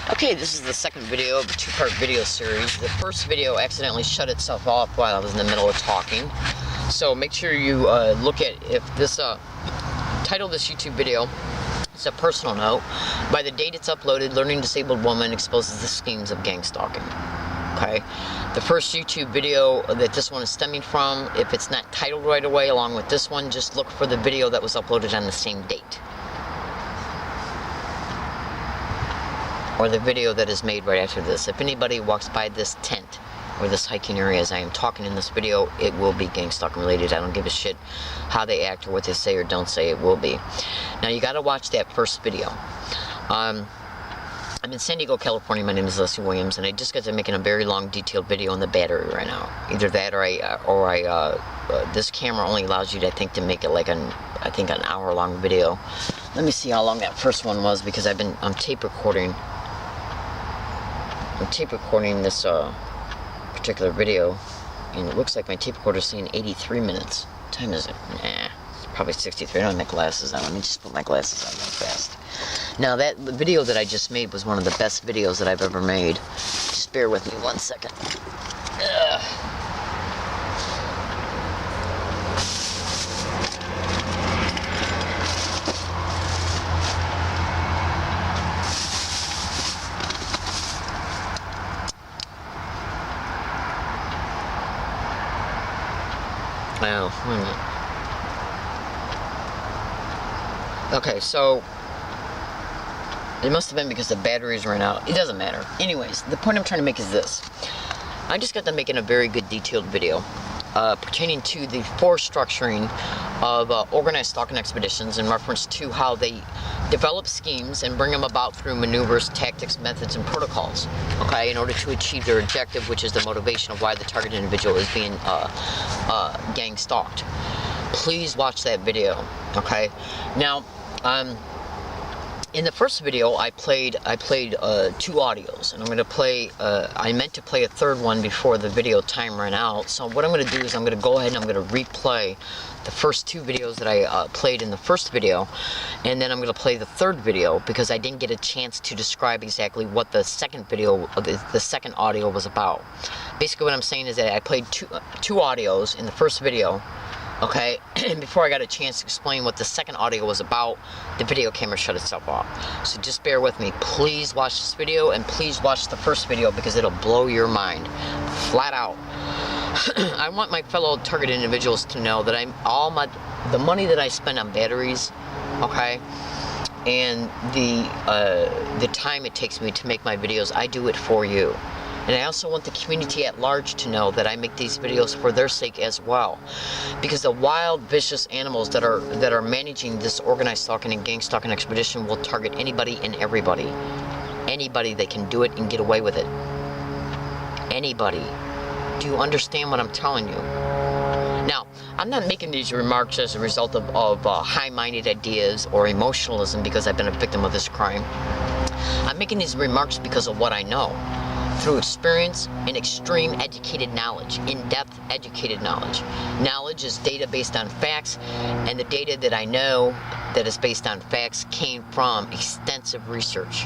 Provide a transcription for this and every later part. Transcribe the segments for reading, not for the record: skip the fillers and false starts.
Okay, this is the second video of a two-part video series. The first video accidentally shut itself off while I was in the middle of talking. So make sure you look at if this title of this YouTube video. It's a personal note. By the date it's uploaded, Learning Disabled Woman exposes the schemes of gang stalking. Okay, the first YouTube video that this one is stemming from, if it's not titled right away along with this one, just look for the video that was uploaded on the same date. Or the video that is made right after this. If anybody walks by this tent or this hiking area as I am talking in this video, it will be gang stalking related. I don't give a shit how they act or what they say or don't say, it will be. Now you gotta watch that first video. I'm in San Diego, California. My name is Leslie Williams, and I just got to making a very long, detailed video on the battery right now. Either that, or this camera only allows you to, I think, to make it like an hour-long video. Let me see how long that first one was, because I'm tape recording. I'm tape recording this particular video, and it looks like my tape recorder is saying 83 minutes. What time is it? Nah, it's probably 63. I don't have my glasses on. Let me just put my glasses on real fast. Now the video that I just made was one of the best videos that I've ever made. Just bear with me 1 second. Now, wait a minute. Okay, so it must have been because the batteries ran out. It doesn't matter. Anyways, the point I'm trying to make is this. I just got done making a very good detailed video pertaining to the force structuring of organized stalking expeditions in reference to how they develop schemes and bring them about through maneuvers, tactics, methods, and protocols, okay, in order to achieve their objective, which is the motivation of why the target individual is being gang stalked. Please watch that video, okay? Now, in the first video, I played 2 audios, and I'm going to play, I meant to play a third one before the video time ran out, so what I'm going to do is I'm going to go ahead and I'm going to replay the first 2 videos that I played in the first video, and then I'm going to play the third video, because I didn't get a chance to describe exactly what the second video, the second audio was about. Basically what I'm saying is that I played two audios in the first video, okay, and before I got a chance to explain what the second audio was about, the video camera shut itself off. So just bear with me. Please watch this video, and please watch the first video, because it'll blow your mind. Flat out. I want my fellow target individuals to know that the money that I spend on batteries, okay, and the time it takes me to make my videos, I do it for you. And I also want the community at large to know that I make these videos for their sake as well. Because the wild, vicious animals that are managing this organized stalking and gang stalking expedition will target anybody and everybody. Anybody that can do it and get away with it. Anybody. Do you understand what I'm telling you? Now, I'm not making these remarks as a result of high-minded ideas or emotionalism because I've been a victim of this crime. I'm making these remarks because of what I know. Through experience and extreme educated knowledge, in-depth educated knowledge. Knowledge is data based on facts, and the data that I know that is based on facts came from extensive research.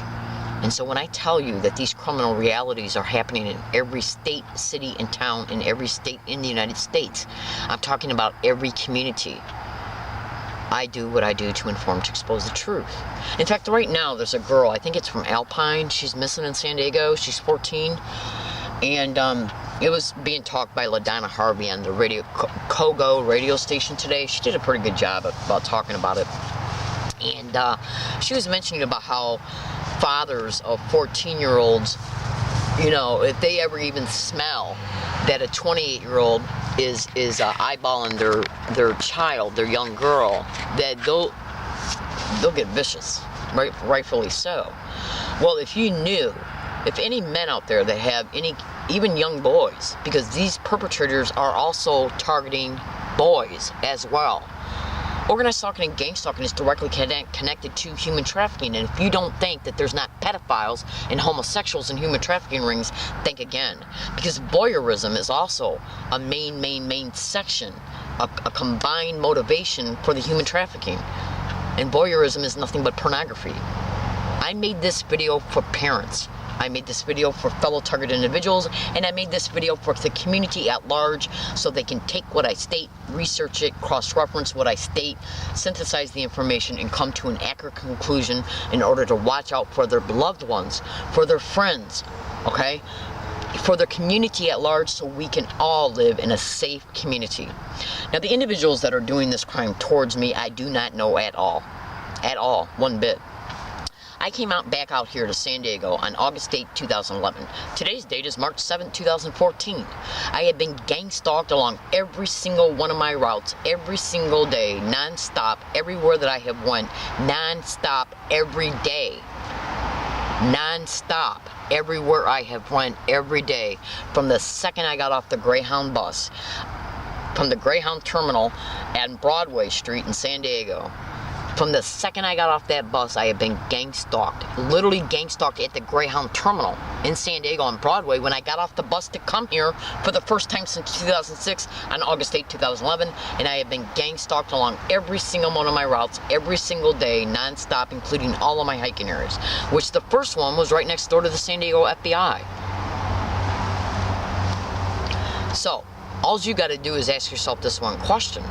And so when I tell you that these criminal realities are happening in every state, city, and town, in every state in the United States, I'm talking about every community. I do what I do to inform, to expose the truth. In fact, right now, there's a girl, I think it's from Alpine, she's missing in San Diego, she's 14, and it was being talked by LaDonna Harvey on the Kogo radio station today. She did a pretty good job about talking about it, and she was mentioning about how fathers of 14-year-olds, you know, if they ever even smell that a 28-year-old is eyeballing their child, their young girl, that they'll get vicious, right? Rightfully so. Well, if you knew, if any men out there that have even young boys, because these perpetrators are also targeting boys as well. Organized stalking and gang stalking is directly connected to human trafficking, and if you don't think that there's not pedophiles and homosexuals in human trafficking rings, think again. Because voyeurism is also a main section, a combined motivation for the human trafficking. And voyeurism is nothing but pornography. I made this video for parents. I made this video for fellow target individuals, and I made this video for the community at large so they can take what I state, research it, cross-reference what I state, synthesize the information, and come to an accurate conclusion in order to watch out for their beloved ones, for their friends, okay? For their community at large, so we can all live in a safe community. Now, the individuals that are doing this crime towards me, I do not know at all, one bit. I came back out here to San Diego on August 8, 2011. Today's date is March 7, 2014. I have been gang stalked along every single one of my routes, every single day, non-stop, everywhere that I have went, non-stop, every day. Non-stop, everywhere I have went, every day. From the second I got off the Greyhound bus, from the Greyhound terminal at Broadway Street in San Diego. From the second I got off that bus, I have been gang stalked. Literally gang stalked at the Greyhound terminal in San Diego on Broadway when I got off the bus to come here for the first time since 2006 on August 8, 2011. And I have been gang stalked along every single one of my routes, every single day, non-stop, including all of my hiking areas. Which the first one was right next door to the San Diego FBI. So, all you got to do is ask yourself this one question.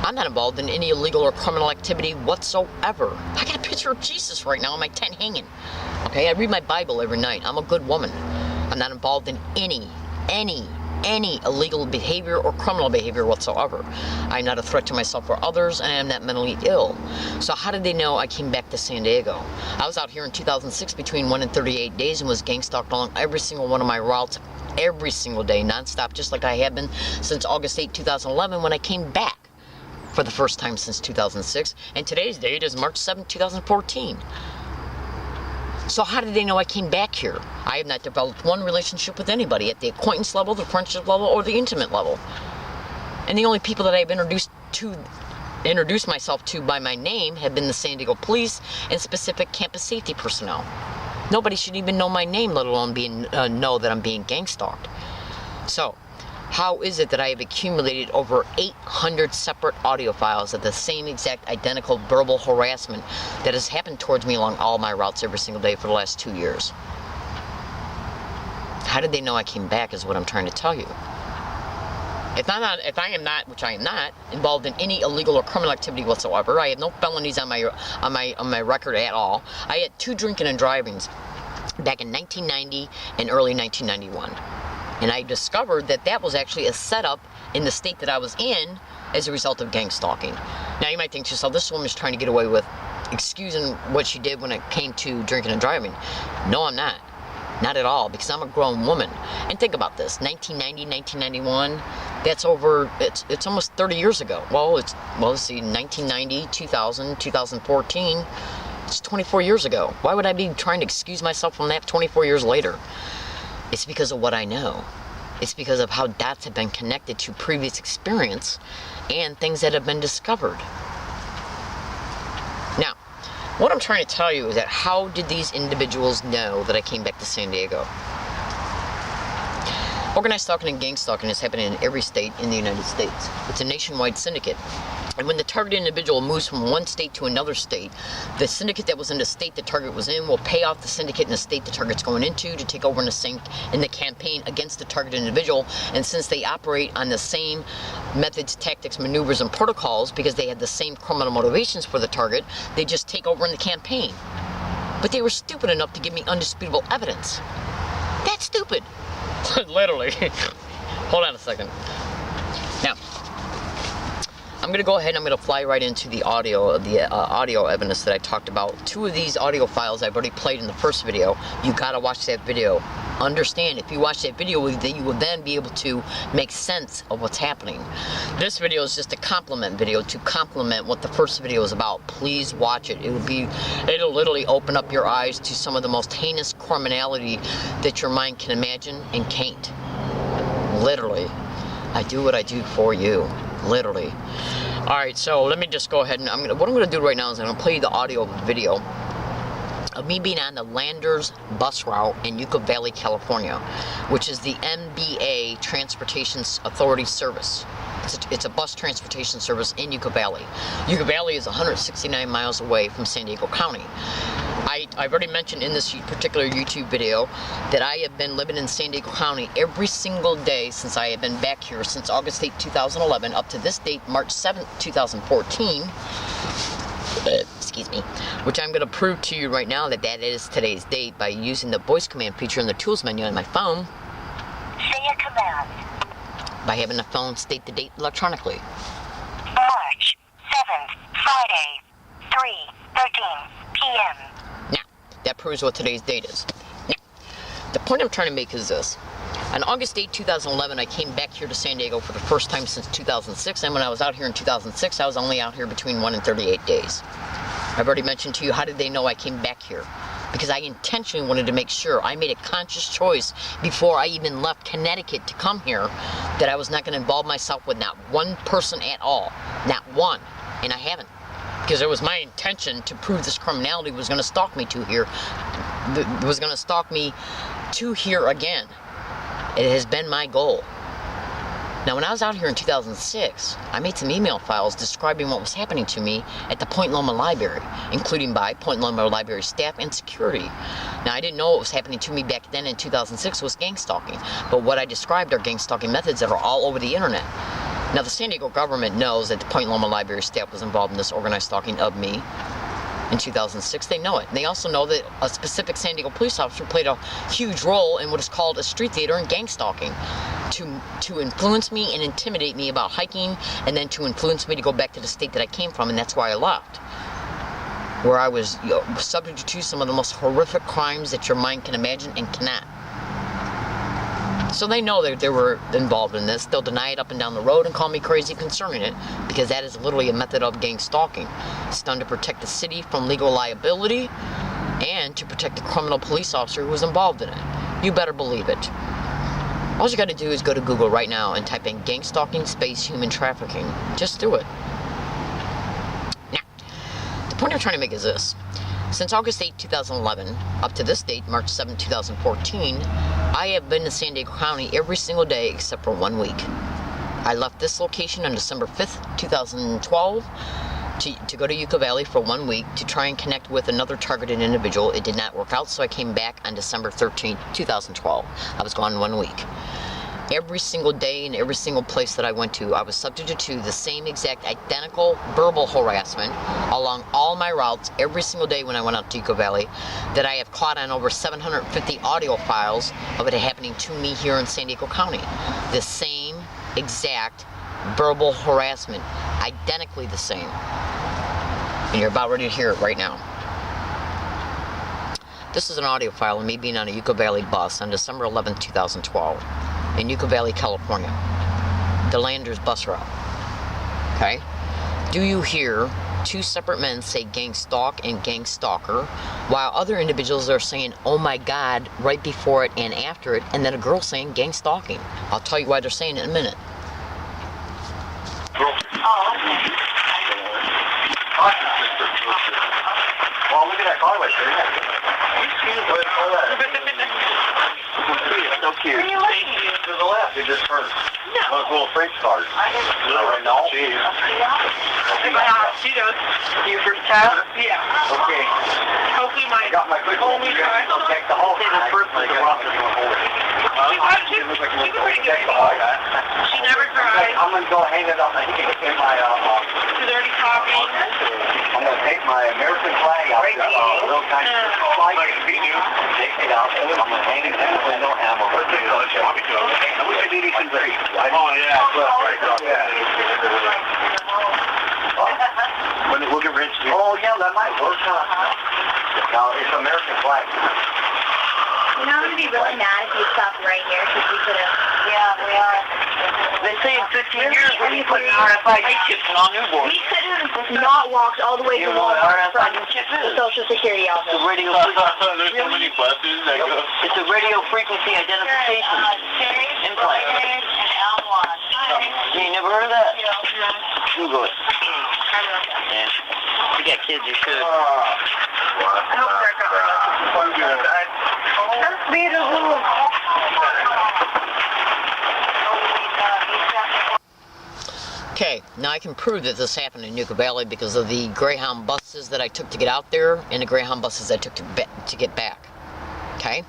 I'm not involved in any illegal or criminal activity whatsoever. I got a picture of Jesus right now in my tent hanging. Okay, I read my Bible every night. I'm a good woman. I'm not involved in any illegal behavior or criminal behavior whatsoever. I'm not a threat to myself or others, and I am not mentally ill. So how did they know I came back to San Diego? I was out here in 2006 between 1 and 38 days and was gang stalked along every single one of my routes every single day, non-stop, just like I have been since August 8, 2011 when I came back for the first time since 2006, and today's date is March 7, 2014. So how did they know I came back here? I have not developed one relationship with anybody at the acquaintance level, the friendship level, or the intimate level. And the only people that I've introduced myself to by my name have been the San Diego police and specific campus safety personnel. Nobody should even know my name, let alone know that I'm being gang stalked. So, how is it that I have accumulated over 800 separate audio files of the same exact identical verbal harassment that has happened towards me along all my routes every single day for the last 2 years? How did they know I came back is what I'm trying to tell you. If I am not, which I am not, involved in any illegal or criminal activity whatsoever, I have no felonies on my record at all. I had 2 drinking and drivings back in 1990 and early 1991. And I discovered that that was actually a setup in the state that I was in as a result of gang stalking. Now you might think to yourself, this woman's trying to get away with excusing what she did when it came to drinking and driving. No, I'm not. Not at all, because I'm a grown woman. And think about this, 1990, 1991, that's over, it's almost 30 years ago. Well, let's see, 1990, 2000, 2014, it's 24 years ago. Why would I be trying to excuse myself from that 24 years later? It's because of what I know. It's because of how dots have been connected to previous experience and things that have been discovered. Now, what I'm trying to tell you is that how did these individuals know that I came back to San Diego? Organized stalking and gang stalking is happening in every state in the United States. It's a nationwide syndicate. And when the targeted individual moves from one state to another state, the syndicate that was in the state the target was in will pay off the syndicate in the state the target's going into to take over in the campaign against the targeted individual. And since they operate on the same methods, tactics, maneuvers, and protocols because they had the same criminal motivations for the target, they just take over in the campaign. But they were stupid enough to give me undisputable evidence. That's stupid. Literally. Hold on a second. Now, I'm going to go ahead and I'm going to fly right into the audio evidence that I talked about. 2 of these audio files I've already played in the first video. You got to watch that video. Understand, if you watch that video, you will then be able to make sense of what's happening. This video is just a complement video to complement what the first video is about. Please watch it. It'll literally open up your eyes to some of the most heinous criminality that your mind can imagine and can't. Literally. I do what I do for you. Literally. Alright, so let me just go ahead and what I'm going to do right now is I'm going to play you the audio of the video of me being on the Landers bus route in Yucca Valley, California, which is the MBA Transportation Authority service. It's a bus transportation service in Yucca Valley. Yucca Valley is 169 miles away from San Diego County. I I've already mentioned in this particular YouTube video that I have been living in San Diego County every single day since I have been back here since August 8, 2011 up to this date, March 7th, 2014. Excuse me. Which I'm going to prove to you right now that that is today's date by using the voice command feature in the tools menu on my phone. Say a command. By having the phone state the date electronically. March 7th, Friday, 3:13 p.m. Now, that proves what today's date is. Now, the point I'm trying to make is this. On August 8, 2011, I came back here to San Diego for the first time since 2006, and when I was out here in 2006, I was only out here between 1 and 38 days. I've already mentioned to you, how did they know I came back here? Because I intentionally wanted to make sure, I made a conscious choice before I even left Connecticut to come here, that I was not going to involve myself with not one person at all. Not one. And I haven't. Because it was my intention to prove this criminality was going to stalk me to here. Was going to stalk me to here again. It has been my goal. Now, when I was out here in 2006, I made some email files describing what was happening to me at the Point Loma Library, including by Point Loma Library staff and security. Now, I didn't know what was happening to me back then in 2006 was gang stalking, but what I described are gang stalking methods that are all over the internet. Now, the San Diego government knows that the Point Loma Library staff was involved in this organized stalking of me in 2006. They know it. They also know that a specific San Diego police officer played a huge role in what is called a street theater in gang stalking to influence me and intimidate me about hiking, and then to influence me to go back to the state that I came from, and that's why I left. Where I was subject to some of the most horrific crimes that your mind can imagine and cannot. So they know that they were involved in this. They'll deny it up and down the road and call me crazy concerning it, because that is literally a method of gang stalking. It's done to protect the city from legal liability and to protect the criminal police officer who was involved in it. You better believe it. All you got to do is go to Google right now and type in gang stalking space human trafficking. Just do it. Now, the point I'm trying to make is this. Since August 8, 2011, up to this date, March 7, 2014, I have been in San Diego County every single day except for 1 week. I left this location on December 5th, 2012 to go to Yucca Valley for 1 week to try and connect with another targeted individual. It did not work out, so I came back on December 13th, 2012. I was gone 1 week. Every single day and every single place that I went to, I was subjected to the same exact identical verbal harassment along all my routes every single day when I went out to Yucca Valley, that I have caught on over 750 audio files of it happening to me here in San Diego County. The same exact verbal harassment, identically the same. And you're about ready to hear it right now. This is an audio file of me being on a Yucca Valley bus on December 11, 2012 in Yucca Valley, California. The Landers bus route. Okay? Do you hear two separate men say gang stalk and gang stalker, while other individuals are saying, oh my God, right before it and after it, and then a girl saying gang stalking? I'll tell you why they're saying it in a minute. Oh, okay. Well, look at that car right there. So cute. Where are you looking? To the left, it just turned. No. Those little French cars. No. Cheese. Your first child? Yeah. Okay. Hopefully my I got my good one. only child. I'll take the whole thing. The first one, the rock is going to hold it. She's pretty good. She never cried. I'm going to go hang it up. I think it's in my, She's already talking. I'm going to take my American flag out. Little kind of flag. Take it out. I'm going to hang it in the window and I'm going to put it on. I wish I did it in three. Oh, yeah. When we'll get rich. Oh, yeah, that might work. No, it's American flag. You know, I'm going to be really mad if you stopped right here, because we could have... Yeah, we are. They say in 15 years we'll be putting RFID chips in all newborns. We could have not walked all the way to Walmart from the Social Security office. There's so many buses that go. It's a radio frequency identification implant. You never heard of that? Google it. Yeah. You got kids, you should. I hope they're coming. That's beautiful. Okay, now I can prove that this happened in Yucca Valley because of the Greyhound buses that I took to get out there and the Greyhound buses I took to get back. Okay,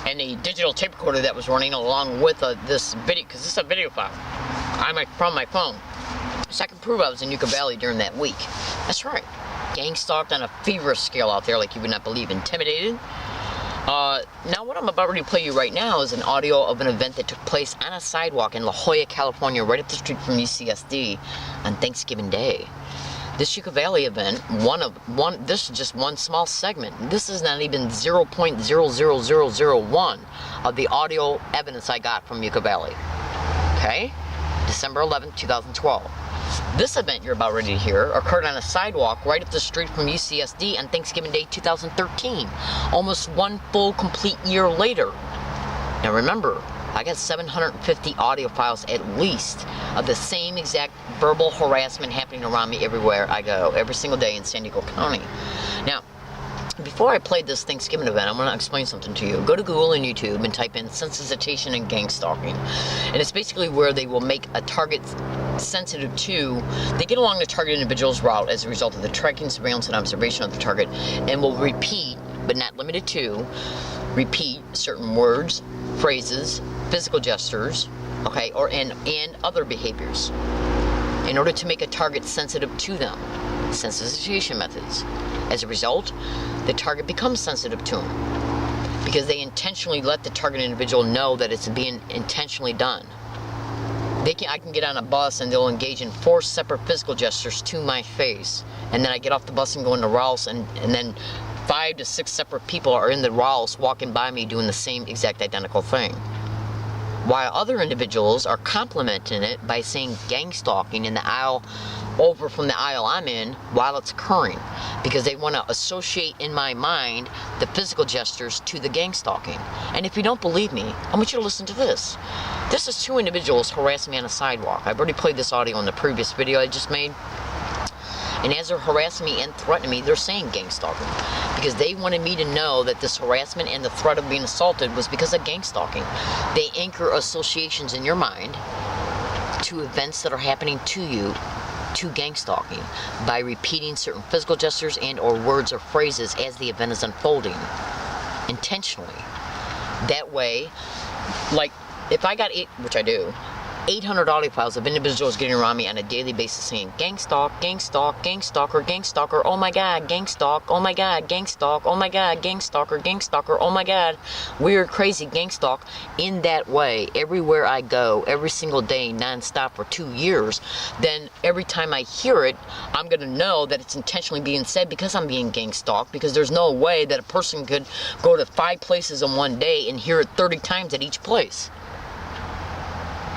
and the digital tape recorder that was running along with this video, because this is a video file from my phone. So I can prove I was in Yucca Valley during that week. That's right. Gang stalked on a feverish scale out there like you would not believe. Intimidated. Now what I'm about to play you right now is an audio of an event that took place on a sidewalk in La Jolla, California, right up the street from UCSD on Thanksgiving Day. This Yucca Valley event, this is just one small segment. This is not even 0.00001 of the audio evidence I got from Yucca Valley. Okay? December 11th, 2012. This event you're about ready to hear occurred on a sidewalk right up the street from UCSD on Thanksgiving Day 2013, almost one full complete year later. Now remember, I got 750 audio files at least of the same exact verbal harassment happening around me everywhere I go, every single day in San Diego County. Now, before I play this Thanksgiving event, I'm going to explain something to you. Go to Google and YouTube and type in sensitization and gang stalking. And it's basically where they will make a target sensitive to, they get along the target individual's route as a result of the tracking, surveillance, and observation of the target, and will repeat, but not limited to, repeat certain words, phrases, physical gestures, okay, and other behaviors in order to make a target sensitive to them. Sensitization methods. As a result, the target becomes sensitive to them because they intentionally let the target individual know that it's being intentionally done. I can get on a bus and they'll engage in 4 separate physical gestures to my face, and then I get off the bus and go into Rouse, and then 5 to 6 separate people are in the Rouse walking by me doing the same exact identical thing. While other individuals are complimenting it by saying gang stalking in the aisle over from the aisle I'm in while it's occurring, because they want to associate in my mind the physical gestures to the gang stalking. And if you don't believe me, I want you to listen to this. This is 2 individuals harassing me on a sidewalk. I've already played this audio in the previous video I just made. And as they're harassing me and threatening me, they're saying gang stalking, because they wanted me to know that this harassment and the threat of being assaulted was because of gang stalking. They anchor associations in your mind to events that are happening to you, to gang stalking, by repeating certain physical gestures and or words or phrases as the event is unfolding, intentionally. That way, like, if I got which I do, 800 audio files of individuals getting around me on a daily basis saying gang stalk, gang stalk, gang stalker, oh my god, gang stalk, oh my god, gang stalk, oh my god, gang stalker, oh my god, weird, crazy gang stalk, in that way, everywhere I go, every single day, non-stop for 2 years, then every time I hear it, I'm going to know that it's intentionally being said because I'm being gang stalked, because there's no way that a person could go to 5 places in one day and hear it 30 times at each place.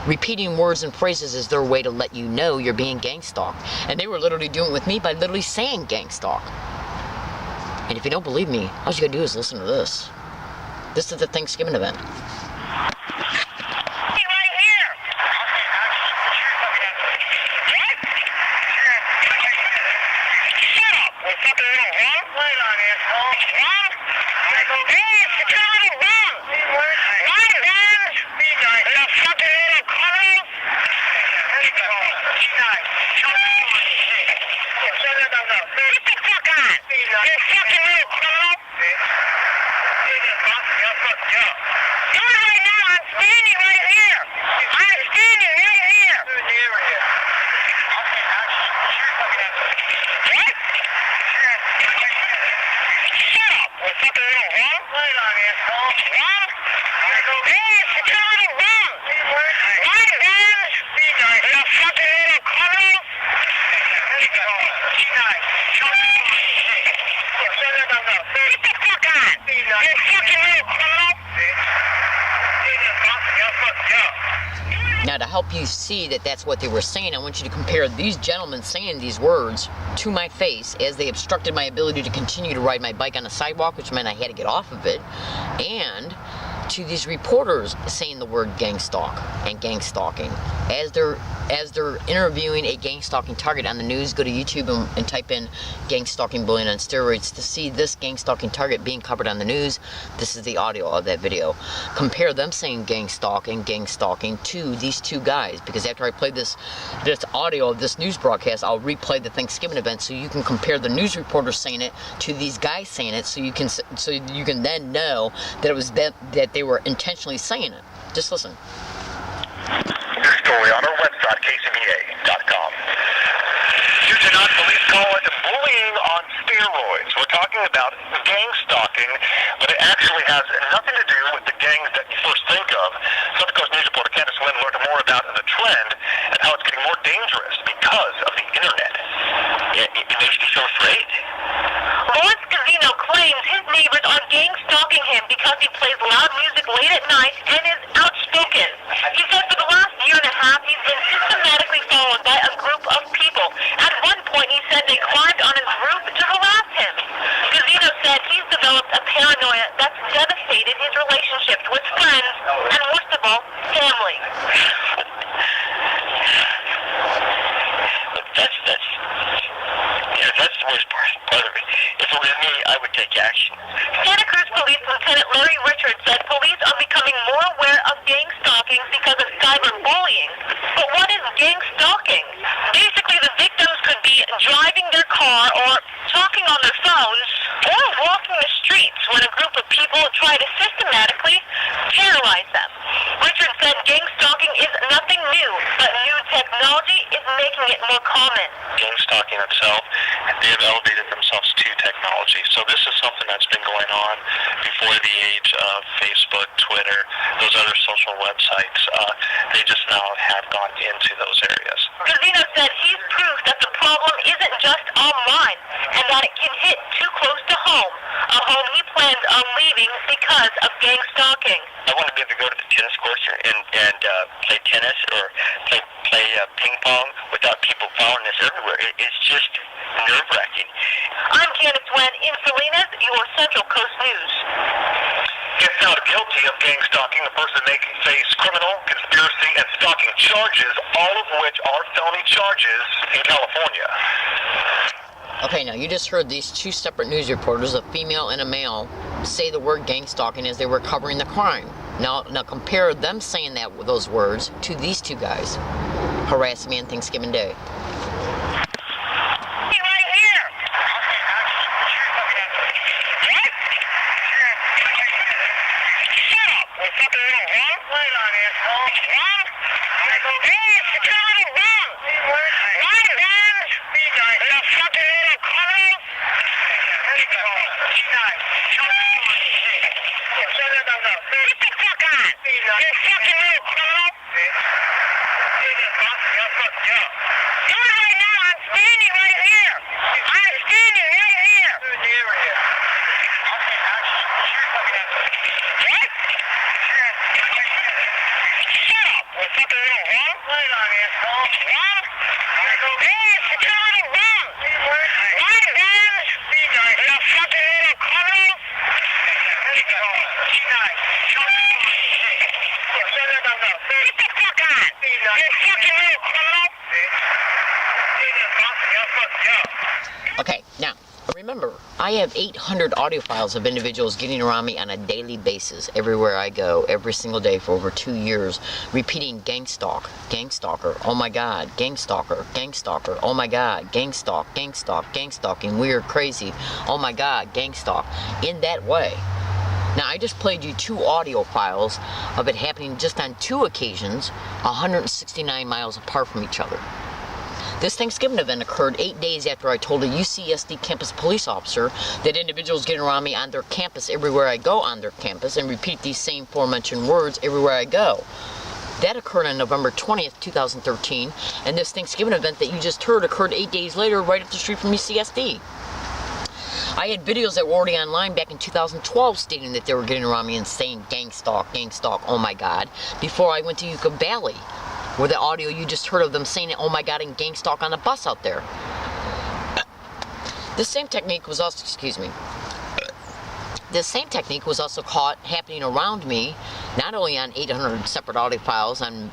Repeating words and phrases is their way to let you know you're being gang stalked. And they were literally doing it with me by literally saying gang stalk. And if you don't believe me, all you gotta do is listen to this. This is the Thanksgiving event. Now, to help you see that that's what they were saying, I want you to compare these gentlemen saying these words to my face as they obstructed my ability to continue to ride my bike on the sidewalk, which meant I had to get off of it, and to these reporters saying the word gang stalk and gang stalking. As they're interviewing a gang stalking target on the news, go to YouTube and type in gang stalking bullying on steroids to see this gang stalking target being covered on the news. This is the audio of that video. Compare them saying gang stalking to these two guys, because after I play this audio of this news broadcast, I'll replay the Thanksgiving event so you can compare the news reporters saying it to these guys saying it, so you can then know that it was that they were intentionally saying it. Just listen. New story on our website, kcba.com. Due to not police call it bullying on steroids. We're talking about gang stalking, but it actually has nothing to do with the gangs that you first think of. Southern Coast News reporter Candace Lynn learned more about the trend and how it's getting more dangerous because of the internet. It makes me so afraid. Lawrence Covino claims his neighbors are gang stalking him because he plays loud music late at night and is outspoken. He said for the last year and a half he's been systematically followed by a group of people. At one point he said they climbed on his roof to harass him. Covino said he's developed a paranoia that's devastated his relationships with friends and, worst of all, family. That's the worst part of it. If it was me, I would take action. Santa Cruz Police Lieutenant Larry Richards said police are becoming more aware of gang stalking because of cyberbullying. But what is gang stalking? Basically, the victims could be driving their car or talking on their phones or walking the streets when a group of people try to systematically terrorize them. Richards said gang stalking is nothing new, but new technology is making it more common. Gang stalking itself, they have elevated themselves to technology. So this is something that's been going on before the age of Facebook, Twitter, those other social websites. They just now have gone into those areas. Covino said he's proof that the problem isn't just online and that it can hit too close to home, a home he plans on leaving because of gang stalking. I want to be able to go to the tennis courts and play tennis or play ping pong without people following us everywhere. It's just nerve-wracking. I'm Candace Wen in Salinas, your Central Coast News. If found guilty of gang stalking, the person may face criminal, conspiracy, and stalking charges, all of which are felony charges in California. Okay, now you just heard these two separate news reporters, a female and a male, say the word gang stalking as they were covering the crime. Now compare them saying those words to these two guys harassing me on Thanksgiving Day. Okay, now, remember, I have 800 audio files of individuals getting around me on a daily basis, everywhere I go, every single day for over 2 years, repeating gang stalk, gang stalker, oh my god, gang stalker, oh my god, gang stalk, gang stalking, weird, crazy, oh my god, gang stalk, in that way. Now, I just played you 2 audio files of it happening just on 2 occasions, 169 miles apart from each other. This Thanksgiving event occurred 8 days after I told a UCSD campus police officer that individuals getting around me on their campus everywhere I go on their campus and repeat these same aforementioned words everywhere I go. That occurred on November 20th, 2013, and this Thanksgiving event that you just heard occurred 8 days later right up the street from UCSD. I had videos that were already online back in 2012 stating that they were getting around me and saying gang stalk, oh my god, before I went to Yucca Valley, where the audio you just heard of them saying it, oh my god, and gang stalk on the bus out there. This same technique was also, this same technique was also caught happening around me, not only on 800 separate audio files on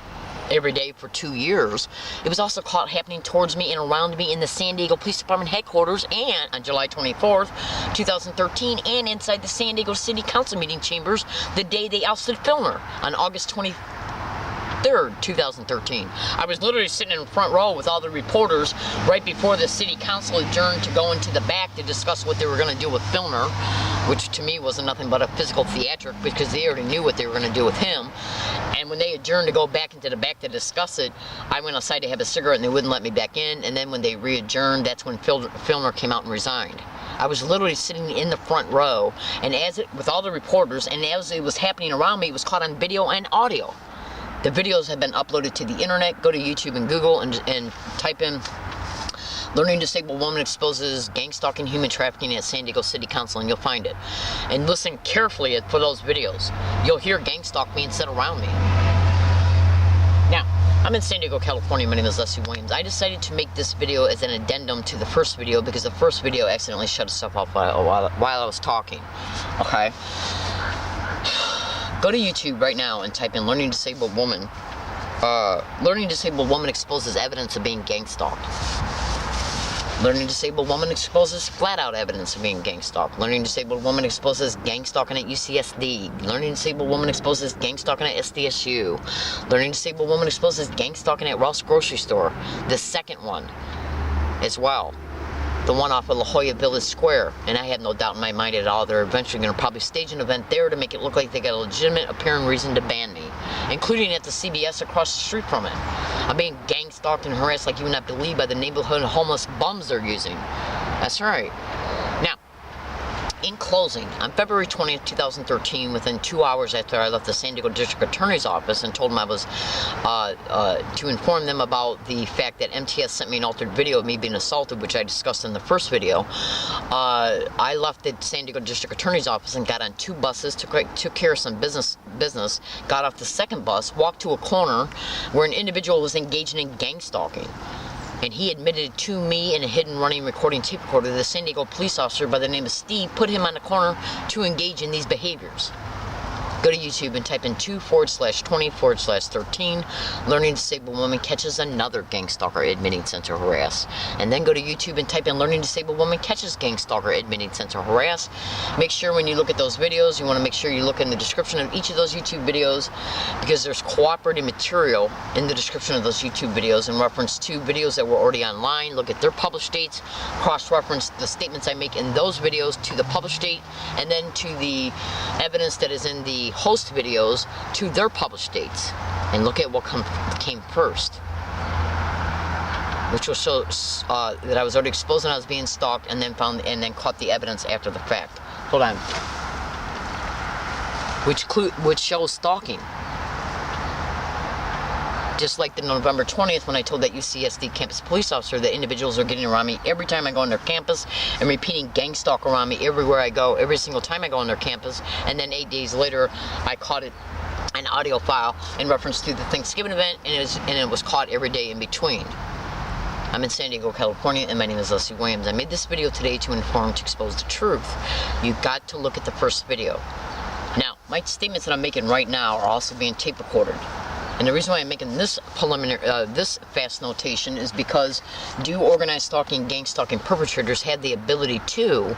every day for 2 years, it was also caught happening towards me and around me in the San Diego Police Department headquarters and on July 24th, 2013, and inside the San Diego City Council meeting chambers the day they ousted Filner on August 23rd, 2013. I was literally sitting in the front row with all the reporters right before the city council adjourned to go into the back to discuss what they were going to do with Filner, which to me wasn't nothing but a physical theatric because they already knew what they were going to do with him. And when they adjourned to go back into the back to discuss it, I went outside to have a cigarette and they wouldn't let me back in. And then when they re-adjourned, that's when Filner came out and resigned. I was literally sitting in the front row, and with all the reporters, and as it was happening around me, it was caught on video and audio. The videos have been uploaded to the internet. Go to YouTube and Google and type in "Learning Disabled Woman Exposes Gang Stalking Human Trafficking at San Diego City Council" and you'll find it. And listen carefully for those videos. You'll hear gang stalk being said around me. Now, I'm in San Diego, California. My name is Leslie Williams. I decided to make this video as an addendum to the first video because the first video accidentally shut itself off while I was talking. Okay? Go to YouTube right now and type in "Learning Disabled Woman." Learning Disabled Woman Exposes Evidence of Being Gang Stalked. Learning Disabled Woman Exposes Flat-Out Evidence of Being Gang Stalked. Learning Disabled Woman Exposes Gang Stalking at UCSD. Learning Disabled Woman Exposes Gang Stalking at SDSU. Learning Disabled Woman Exposes Gang Stalking at Ross Grocery Store. The second one as well. The one off of La Jolla Village Square, and I have no doubt in my mind at all they're eventually going to probably stage an event there to make it look like they got a legitimate apparent reason to ban me, including at the CBS across the street from it. I'm being gang stalked and harassed like you would not believe by the neighborhood homeless bums they're using. That's right. Now, in closing, on February 20th, 2013, within 2 hours after I left the San Diego District Attorney's office and told them I was to inform them about the fact that MTS sent me an altered video of me being assaulted, which I discussed in the first video, I left the San Diego District Attorney's office and got on 2 buses, took care of some business, got off the second bus, walked to a corner where an individual was engaging in gang stalking. And he admitted to me in a hidden running recording tape recorder that the San Diego police officer by the name of Steve put him on the corner to engage in these behaviors. Go to YouTube and type in 2/20/13 "Learning Disabled Woman Catches Another Gang Stalker Admitting Sexual Harass." And then go to YouTube and type in "Learning Disabled Woman Catches Gang Stalker Admitting Sexual Harass." Make sure when you look at those videos, you want to make sure you look in the description of each of those YouTube videos because there's cooperating material in the description of those YouTube videos in reference to videos that were already online. Look at their published dates, cross-reference the statements I make in those videos to the published date, and then to the evidence that is in the host videos to their published dates, and look at what came first, which will show that I was already exposed and I was being stalked, and then caught the evidence after the fact. Hold on. Which shows stalking. Just like the November 20th when I told that UCSD campus police officer that individuals are getting around me every time I go on their campus and repeating gang stalk around me everywhere I go, every single time I go on their campus, and then 8 days later I caught it an audio file in reference to the Thanksgiving event, and it was caught every day in between. I'm in San Diego, California, and my name is Leslie Williams. I made this video today to inform, to expose the truth. You've got to look at the first video. Now, my statements that I'm making right now are also being tape recorded. And the reason why I'm making this this fast notation is because do organized stalking, gang stalking perpetrators have the ability to,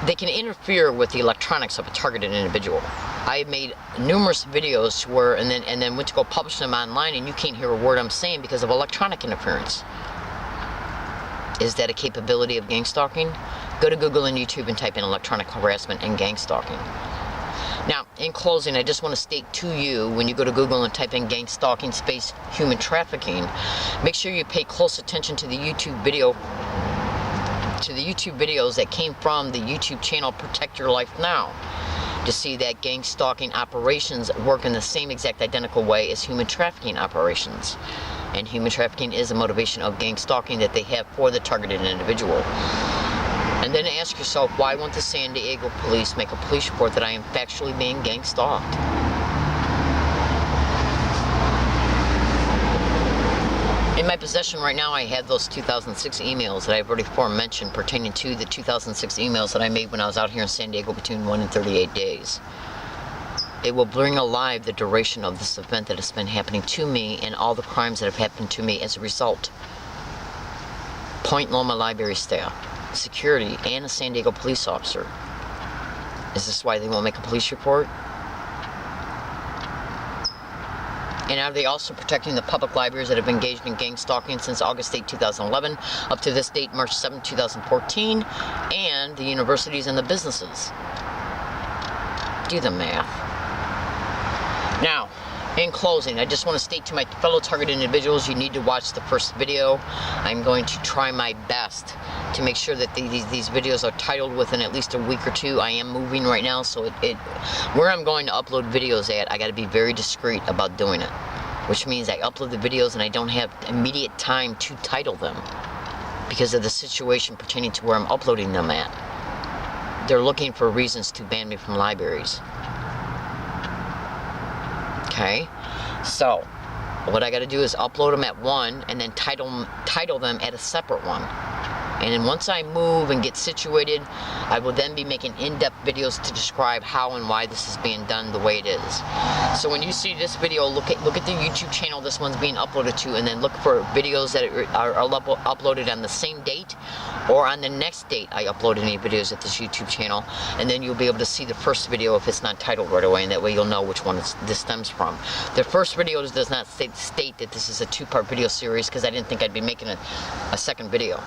they can interfere with the electronics of a targeted individual. I made numerous videos where, and then went to go publish them online, and you can't hear a word I'm saying because of electronic interference. Is that a capability of gang stalking? Go to Google and YouTube and type in electronic harassment and gang stalking. Now, in closing, I just want to state to you, when you go to Google and type in gang stalking space human trafficking, make sure you pay close attention to the YouTube videos that came from the YouTube channel Protect Your Life Now, to see that gang stalking operations work in the same exact identical way as human trafficking operations. And human trafficking is a motivation of gang stalking that they have for the targeted individual. And then ask yourself, why won't the San Diego police make a police report that I am factually being gang stalked? In my possession right now, I have those 2006 emails that I've already aforementioned pertaining to the 2006 emails that I made when I was out here in San Diego between 1 and 38 days. It will bring alive the duration of this event that has been happening to me and all the crimes that have happened to me as a result. Point Loma Library staff, security, and a San Diego police officer. Is this why they won't make a police report? And are they also protecting the public libraries that have engaged in gang stalking since August 8, 2011, up to this date, March 7, 2014, and the universities and the businesses? Do the math. Now, in closing, I just want to state to my fellow targeted individuals, you need to watch the first video. I'm going to try my best to make sure that these videos are titled within at least a week or two. I am moving right now, so where I'm going to upload videos at, I got to be very discreet about doing it. Which means I upload the videos and I don't have immediate time to title them because of the situation pertaining to where I'm uploading them at. They're looking for reasons to ban me from libraries. Okay, so what I got to do is upload them at one and then title them at a separate one. And then once I move and get situated, I will then be making in-depth videos to describe how and why this is being done the way it is. So when you see this video, look at the YouTube channel this one's being uploaded to, and then look for videos that are uploaded on the same date or on the next date I upload any videos at this YouTube channel, and then you'll be able to see the first video if it's not titled right away, and that way you'll know which one this stems from. The first video does not state that this is a two-part video series because I didn't think I'd be making a second video.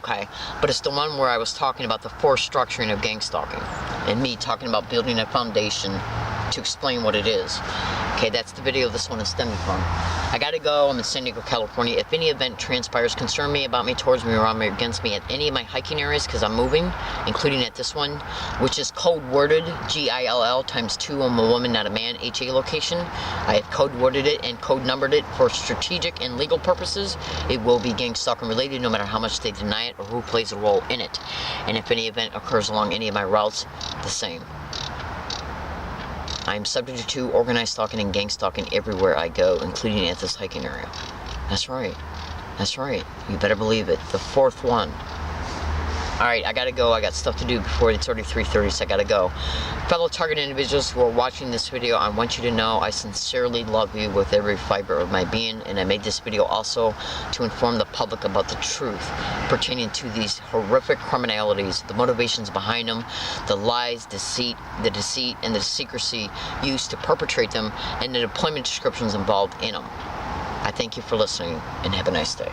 Okay, but it's the one where I was talking about the forced structuring of gang stalking and me talking about building a foundation to explain what it is. Okay, that's the video this one is stemming from. I gotta go. I'm in San Diego, California. If any event transpires concern me, about me, towards me, around me, or against me at any of my hiking areas, because I'm moving, including at this one, which is code worded GILL ×2. I'm a woman, not a man, HA location. I have code worded it and code numbered it for strategic and legal purposes. It will be gang stalking related, no matter how much they deny it or who plays a role in it. And if any event occurs along any of my routes, the same. I am subject to organized stalking and gang stalking everywhere I go, including at this hiking area. That's right. That's right. You better believe it. The fourth one. Alright, I gotta go. I got stuff to do before it's already 3:30, so I gotta go. Fellow target individuals who are watching this video, I want you to know I sincerely love you with every fiber of my being, and I made this video also to inform the public about the truth pertaining to these horrific criminalities, the motivations behind them, the lies, deceit, and the secrecy used to perpetrate them, and the employment descriptions involved in them. I thank you for listening, and have a nice day.